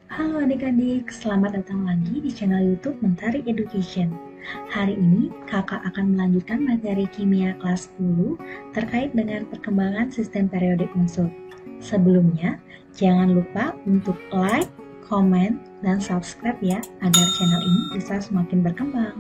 Halo adik-adik, selamat datang lagi di channel YouTube Mentari Education. Hari ini kakak akan melanjutkan materi kimia kelas 10 terkait dengan perkembangan sistem periodik unsur. Sebelumnya, jangan lupa untuk like, komen, dan subscribe ya, agar channel ini bisa semakin berkembang.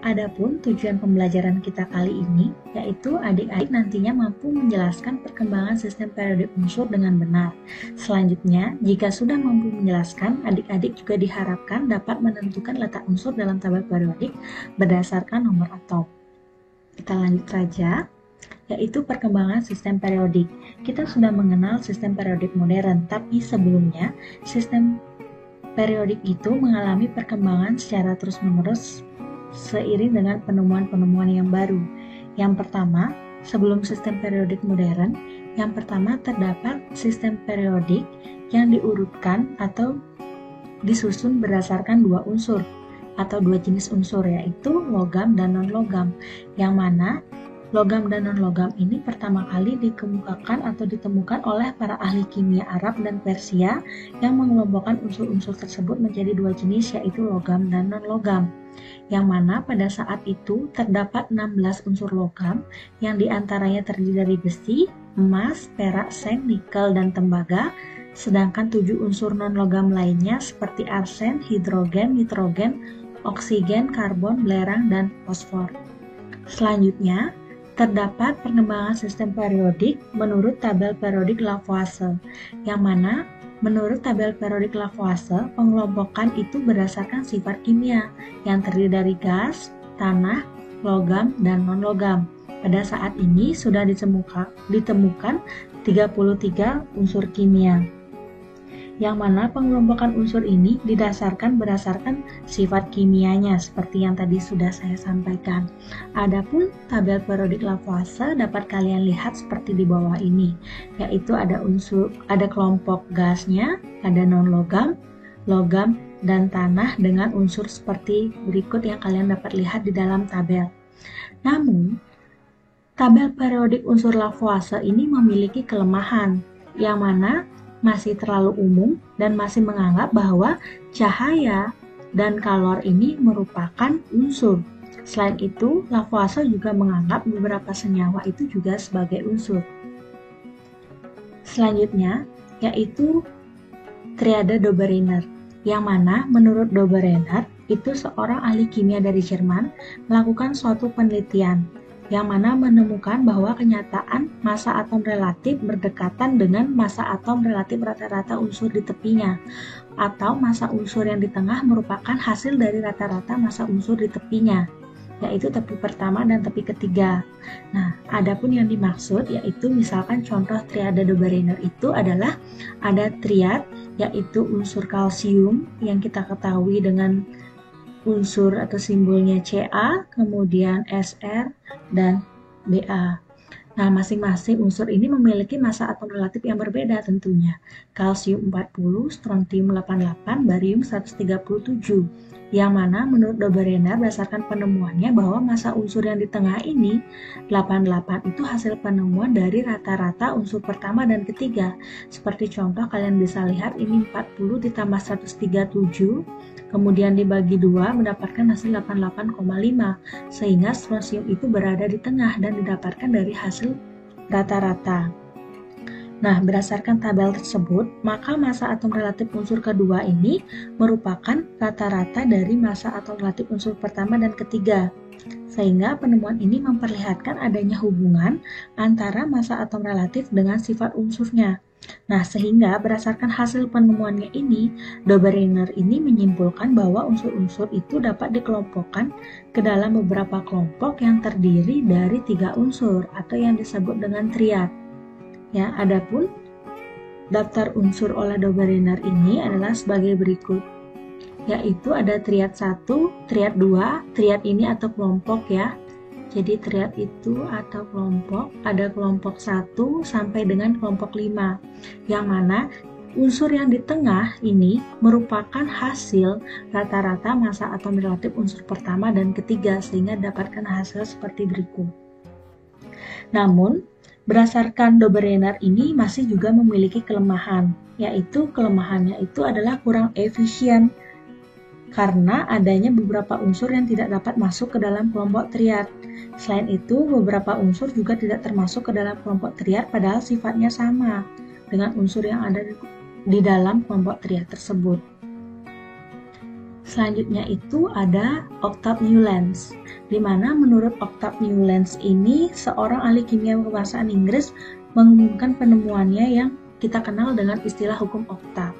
Adapun tujuan pembelajaran kita kali ini, yaitu adik-adik nantinya mampu menjelaskan perkembangan sistem periodik unsur dengan benar. Selanjutnya, jika sudah mampu menjelaskan, adik-adik juga diharapkan dapat menentukan letak unsur dalam tabel periodik berdasarkan nomor atom. Kita lanjut saja, yaitu perkembangan sistem periodik. Kita sudah mengenal sistem periodik modern, tapi sebelumnya sistem periodik itu mengalami perkembangan secara terus-menerus seiring dengan penemuan-penemuan yang baru. Yang pertama, sebelum sistem periodik modern, yang pertama terdapat sistem periodik yang diurutkan atau disusun berdasarkan dua unsur atau dua jenis unsur, yaitu logam dan non-logam, yang mana logam dan non-logam ini pertama kali dikemukakan atau ditemukan oleh para ahli kimia Arab dan Persia yang mengelompokkan unsur-unsur tersebut menjadi dua jenis, yaitu logam dan non-logam, yang mana pada saat itu terdapat 16 unsur logam yang diantaranya terdiri dari besi, emas, perak, seng, nikel, dan tembaga, sedangkan 7 unsur non-logam lainnya seperti arsen, hidrogen, nitrogen, oksigen, karbon, belerang, dan fosfor. Selanjutnya, terdapat perkembangan sistem periodik menurut tabel periodik Lavoisier, yang mana menurut tabel periodik Lavoisier, pengelompokan itu berdasarkan sifat kimia yang terdiri dari gas, tanah, logam, dan non-logam. Pada saat ini sudah ditemukan 33 unsur kimia, yang mana pengelompokan unsur ini berdasarkan sifat kimianya seperti yang tadi sudah saya sampaikan. Adapun tabel periodik Lavoisier dapat kalian lihat seperti di bawah ini, yaitu ada kelompok gasnya, ada non-logam, logam, dan tanah dengan unsur seperti berikut yang kalian dapat lihat di dalam tabel. Namun, tabel periodik unsur Lavoisier ini memiliki kelemahan, yang mana masih terlalu umum dan masih menganggap bahwa cahaya dan kalor ini merupakan unsur. Selain itu, Lavoisier juga menganggap beberapa senyawa itu juga sebagai unsur. Selanjutnya, yaitu triade Dobereiner, yang mana menurut Dobereiner itu seorang ahli kimia dari Jerman melakukan suatu penelitian yang mana menemukan bahwa kenyataan massa atom relatif berdekatan dengan massa atom relatif rata-rata unsur di tepinya, atau massa unsur yang di tengah merupakan hasil dari rata-rata massa unsur di tepinya, yaitu tepi pertama dan tepi ketiga. Nah, adapun yang dimaksud yaitu misalkan contoh triade Dobereiner itu adalah ada triad, yaitu unsur kalsium yang kita ketahui dengan unsur atau simbolnya Ca, kemudian Sr, dan Ba. Nah, masing-masing unsur ini memiliki massa atom relatif yang berbeda tentunya. Kalsium 40, strontium 88, barium 137. Yang mana menurut Dobereiner berdasarkan penemuannya bahwa massa unsur yang di tengah ini 88 itu hasil penemuan dari rata-rata unsur pertama dan ketiga. Seperti contoh kalian bisa lihat ini 40 ditambah 137, kemudian dibagi 2 mendapatkan hasil 88,5, sehingga strontium itu berada di tengah dan didapatkan dari hasil rata-rata. Nah, berdasarkan tabel tersebut, maka massa atom relatif unsur kedua ini merupakan rata-rata dari massa atom relatif unsur pertama dan ketiga. Sehingga penemuan ini memperlihatkan adanya hubungan antara massa atom relatif dengan sifat unsurnya. Nah, sehingga berdasarkan hasil penemuannya ini, Dobereiner ini menyimpulkan bahwa unsur-unsur itu dapat dikelompokkan ke dalam beberapa kelompok yang terdiri dari 3 unsur atau yang disebut dengan triad. Ya, adapun daftar unsur oleh Dobereiner ini adalah sebagai berikut, yaitu ada triad 1, triad 2, triad ini atau kelompok ya. Jadi triad itu atau kelompok, ada kelompok 1 sampai dengan kelompok 5, yang mana unsur yang di tengah ini merupakan hasil rata-rata massa atom relatif unsur pertama dan ketiga, sehingga dapatkan hasil seperti berikut. Namun, berdasarkan Dobereiner ini masih juga memiliki kelemahan, yaitu kelemahannya itu adalah kurang efisien karena adanya beberapa unsur yang tidak dapat masuk ke dalam kelompok triad. Selain itu, beberapa unsur juga tidak termasuk ke dalam kelompok triad padahal sifatnya sama dengan unsur yang ada di dalam kelompok triad tersebut. Selanjutnya itu ada Octave Newlands, di mana menurut Octave Newlands ini seorang ahli kimia kebahasaan Inggris mengumumkan penemuannya yang kita kenal dengan istilah hukum oktav,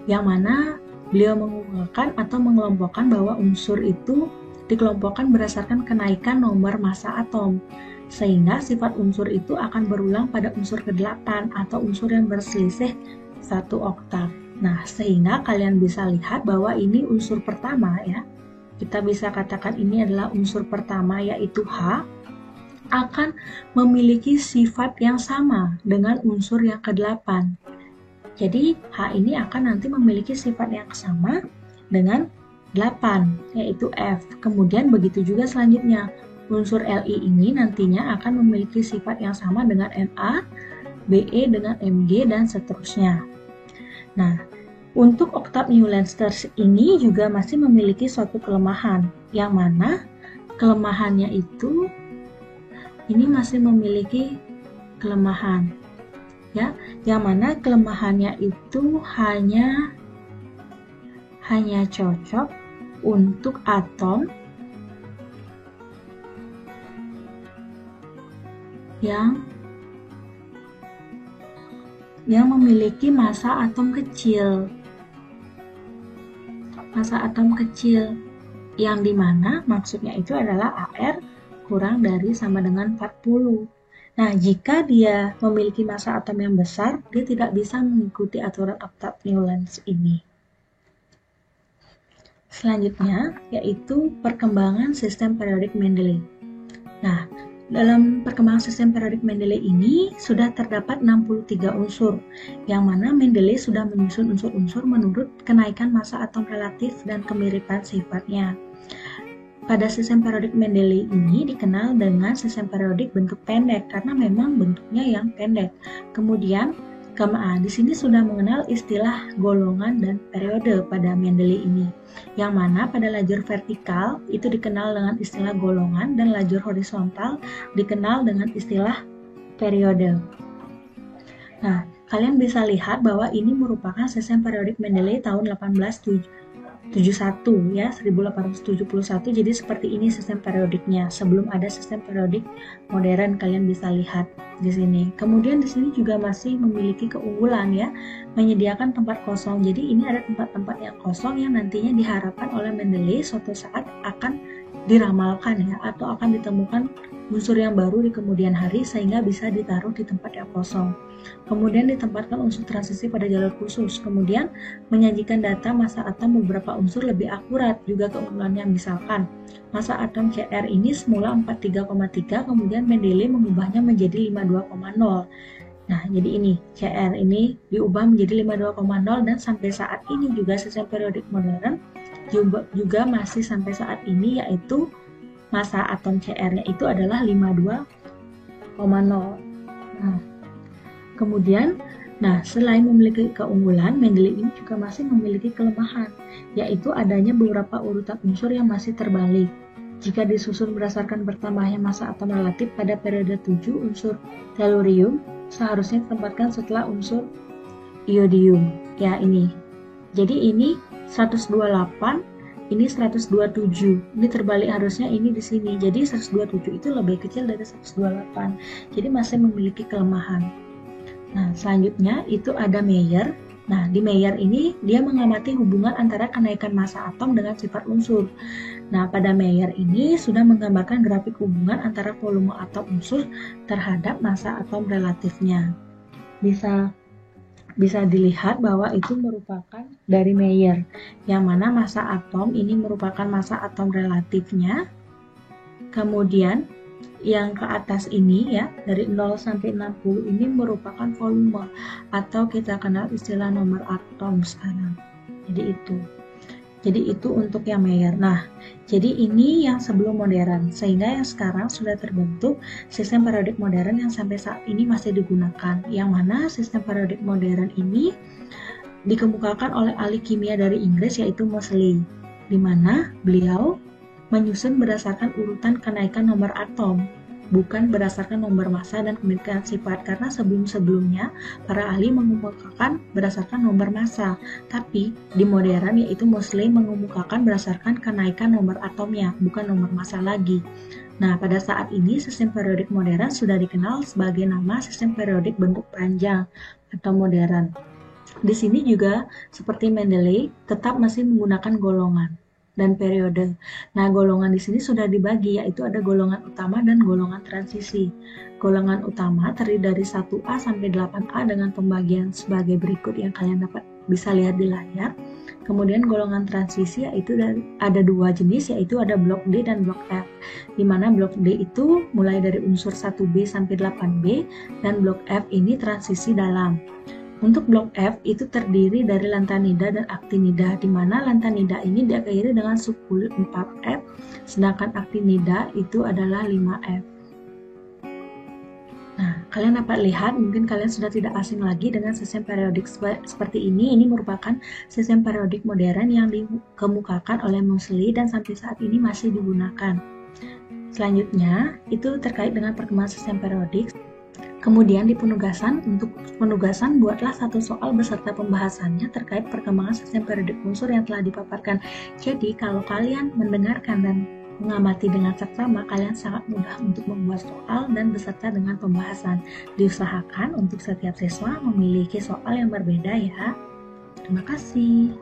yang mana beliau mengungkapkan atau mengelompokkan bahwa unsur itu dikelompokkan berdasarkan kenaikan nomor massa atom, sehingga sifat unsur itu akan berulang pada unsur ke-8 atau unsur yang berselisih 1 oktav. Nah, sehingga kalian bisa lihat bahwa ini unsur pertama ya. Kita bisa katakan ini adalah unsur pertama yaitu H akan memiliki sifat yang sama dengan unsur yang ke-8. Jadi H ini akan nanti memiliki sifat yang sama dengan 8 yaitu F. Kemudian begitu juga selanjutnya. Unsur Li ini nantinya akan memiliki sifat yang sama dengan Na, Be dengan Mg dan seterusnya. Nah, untuk Octave Newlands ini juga masih memiliki suatu kelemahan, yang mana kelemahannya itu ini masih memiliki kelemahan, ya, yang mana kelemahannya itu hanya cocok untuk atom yang memiliki massa atom kecil. Massa atom kecil yang dimana maksudnya itu adalah AR kurang dari sama dengan 40. Nah, jika dia memiliki massa atom yang besar, dia tidak bisa mengikuti aturan Octave Newlands ini. Selanjutnya yaitu perkembangan sistem periodik Mendeley. Nah, dalam perkembangan sistem periodik Mendeley ini sudah terdapat 63 unsur, yang mana Mendeley sudah menyusun unsur-unsur menurut kenaikan massa atom relatif dan kemiripan sifatnya. Pada sistem periodik Mendeley ini dikenal dengan sistem periodik bentuk pendek karena memang bentuknya yang pendek. Kemudian di sini sudah mengenal istilah golongan dan periode pada Mendeley ini, yang mana pada lajur vertikal itu dikenal dengan istilah golongan dan lajur horizontal dikenal dengan istilah periode. Nah, kalian bisa lihat bahwa ini merupakan sistem periodik Mendeley tahun 1871 ya, 1871. Jadi seperti ini sistem periodiknya. Sebelum ada sistem periodik modern, kalian bisa lihat di sini. Kemudian di sini juga masih memiliki keunggulan ya, menyediakan tempat kosong. Jadi ini ada tempat-tempat yang kosong yang nantinya diharapkan oleh Mendeley suatu saat akan diramalkan ya, atau akan ditemukan unsur yang baru di kemudian hari sehingga bisa ditaruh di tempat yang kosong. Kemudian ditempatkan unsur transisi pada jalur khusus. Kemudian menyajikan data massa atom beberapa unsur lebih akurat. Juga keunggulannya misalkan massa atom Cr ini semula 43,3, kemudian Mendeley mengubahnya menjadi 52,0. Nah, jadi ini Cr ini diubah menjadi 52,0 dan sampai saat ini juga sistem periodik modern juga masih sampai saat ini, yaitu massa atom Cr-nya itu adalah 52,0. Nah, kemudian, selain memiliki keunggulan, Mendeley ini juga masih memiliki kelemahan, yaitu adanya beberapa urutan unsur yang masih terbalik. Jika disusun berdasarkan bertambahnya massa atom relatif pada periode 7, unsur tellurium seharusnya ditempatkan setelah unsur iodium. Ya, ini. Jadi ini 128, ini 127. Ini terbalik, harusnya ini di sini. Jadi 127 itu lebih kecil dari 128. Jadi masih memiliki kelemahan. Nah, selanjutnya itu ada Mayer. Nah, di Mayer ini dia mengamati hubungan antara kenaikan massa atom dengan sifat unsur. Nah, pada Mayer ini sudah menggambarkan grafik hubungan antara volume atom unsur terhadap massa atom relatifnya. Bisa dilihat bahwa itu merupakan dari Mayer, yang mana massa atom ini merupakan massa atom relatifnya. Kemudian yang ke atas ini ya, dari 0 sampai 60 ini merupakan volume atau kita kenal istilah nomor atom sekarang. Jadi itu. Jadi itu untuk yang Mayer. Nah, jadi ini yang sebelum modern, sehingga yang sekarang sudah terbentuk sistem periodik modern yang sampai saat ini masih digunakan. Yang mana sistem periodik modern ini dikemukakan oleh ahli kimia dari Inggris yaitu Moseley, di mana beliau menyusun berdasarkan urutan kenaikan nomor atom, bukan berdasarkan nomor massa dan kemiripan sifat, karena sebelum-sebelumnya para ahli mengemukakan berdasarkan nomor massa, tapi di modern yaitu Moseley mengemukakan berdasarkan kenaikan nomor atomnya, bukan nomor massa lagi. Nah, pada saat ini sistem periodik modern sudah dikenal sebagai nama sistem periodik bentuk panjang atau modern. Di sini juga seperti Mendeley tetap masih menggunakan golongan dan periode. Nah, golongan di sini sudah dibagi, yaitu ada golongan utama dan golongan transisi. Golongan utama terdiri dari 1A sampai 8A dengan pembagian sebagai berikut yang kalian dapat bisa lihat di layar. Kemudian golongan transisi yaitu ada dua jenis, yaitu ada blok D dan blok F. Di mana blok D itu mulai dari unsur 1B sampai 8B dan blok F ini transisi dalam. Untuk blok F itu terdiri dari lantanida dan aktinida, di mana lantanida ini diakhiri dengan subkulit 4F, sedangkan aktinida itu adalah 5F. Nah, kalian dapat lihat, mungkin kalian sudah tidak asing lagi dengan sistem periodik seperti ini. Ini merupakan sistem periodik modern yang dikemukakan oleh Moseley dan sampai saat ini masih digunakan. Selanjutnya, itu terkait dengan perkembangan sistem periodik. Kemudian di penugasan, untuk penugasan buatlah satu soal beserta pembahasannya terkait perkembangan sistem periodik unsur yang telah dipaparkan. Jadi kalau kalian mendengarkan dan mengamati dengan seksama, kalian sangat mudah untuk membuat soal dan beserta dengan pembahasan. Diusahakan untuk setiap siswa memiliki soal yang berbeda ya. Terima kasih.